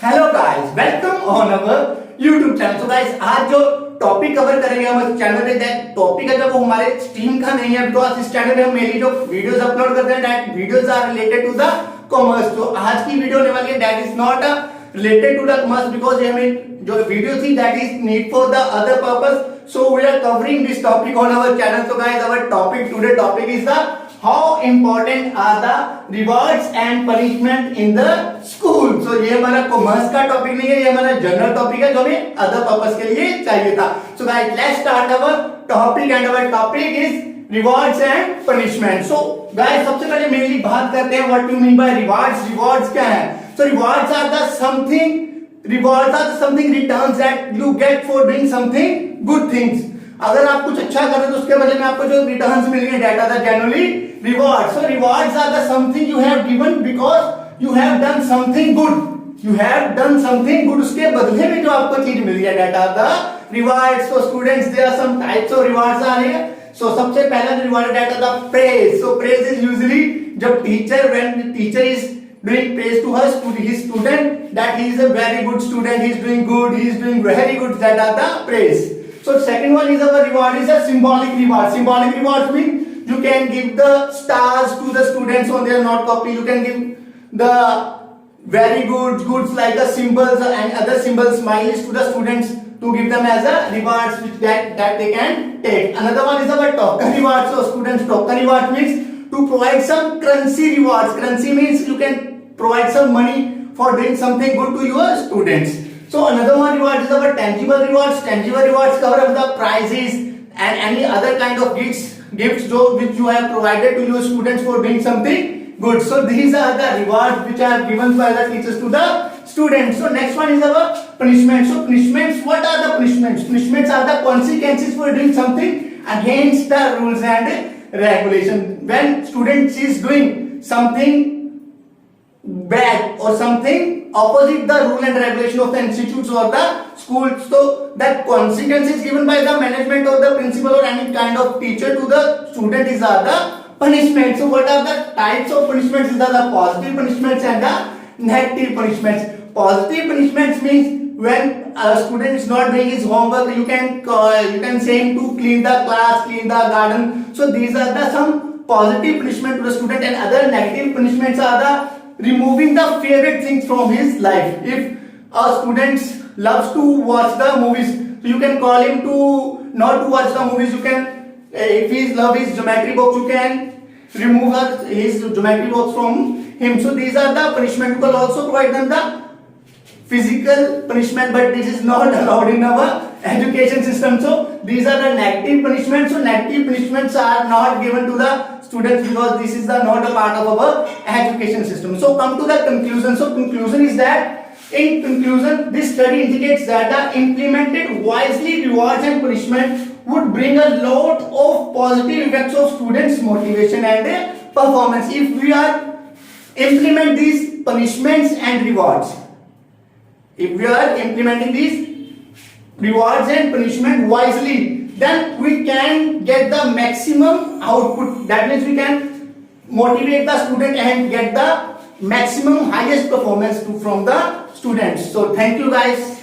Hello guys, welcome on our YouTube channel. तो guys आज जो टॉपिक कवर करेंगे हम इस चैनल पे, दैट टॉपिक है जो वो हमारे स्ट्रीम का नहीं है, बिकॉज इस चैनल पे हम मेनली जो वीडियोस अपलोड करते हैं that videos are related to the commerce. तो आज की वीडियो होने वाली है that is not related to the commerce, because ये हमें जो वीडियो थी that is need for the other purpose, so we are covering this topic on our channel. तो guys our topic today topic is the how important are the rewards and punishment in the school। so ये हमारा commerce का topic नहीं है, ये हमारा general topic है जो हमें अदर पर्पस के लिए चाहिए था। so guys let's start our topic and our topic is rewards and punishment। so guys सबसे पहले मेनली बात करते हैं what you mean by rewards। rewards क्या है? so rewards are the something returns that you get for doing something good things। अगर आप कुछ अच्छा कर रहे हो तो उसके बदले में आपको जो रिटर्न्स मिलेंगे that are the generally rewards. So rewards are the something you have given because you have done something good, you have done something good, उसके बदले में जो आपको चीज मिल है that are the rewards. So students there are some types of rewards are here. So सबसे पहला जो reward that are the praise. So praise is usually जब teacher is doing praise to his student that he is a very good student, he is doing good, he is doing very good, that are the praise। so second one is our reward is a symbolic reward। symbolic rewards mean you can give the stars to the students on their note copy, you can give the very goods like the symbols and other symbols smileys to the students to give them as a rewards which that they can take। another one is our token reward। so students token reward means to provide some currency rewards। currency means you can provide some money for doing something good to your students। so another one reward is our tangible rewards। tangible rewards cover up the prizes and any other kind of gifts which you have provided to your students for doing something good। so these are the rewards which are given by the teachers to the students। so next one is our punishment। so punishments, what are the punishments? punishments are the consequences for doing something against the rules and regulation। when students is doing something bad or something opposite the rule and regulation of the institutes or the schools, so that consequence is given by the management or the principal or any kind of teacher to the student is the punishment। so what are the types of punishments? These are the positive punishments and the negative punishments। positive punishments means when a student is not doing his homework, you can say him to clean the class, clean the garden। so these are the some positive punishment to the student, and other negative punishments are the removing the favorite things from his life। if a student loves to watch the movies, so you can call him to not to watch the movies, you can if he love his geometry box, you can remove his geometry box from him। so these are the punishment। you can also provide them the physical punishment, but this is not allowed in our education system। so these are the negative punishments। so negative punishments are not given to the students because this is not a part of our education system। so come to the conclusion। so conclusion is that in conclusion this study indicates that the implemented wisely rewards and punishment would bring a lot of positive effects of students motivation and performance। if we are implement these punishments and rewards, if we are implementing these rewards and punishment wisely, then we can get the maximum output। that means we can motivate the student and get the maximum highest performance from the students। so thank you guys।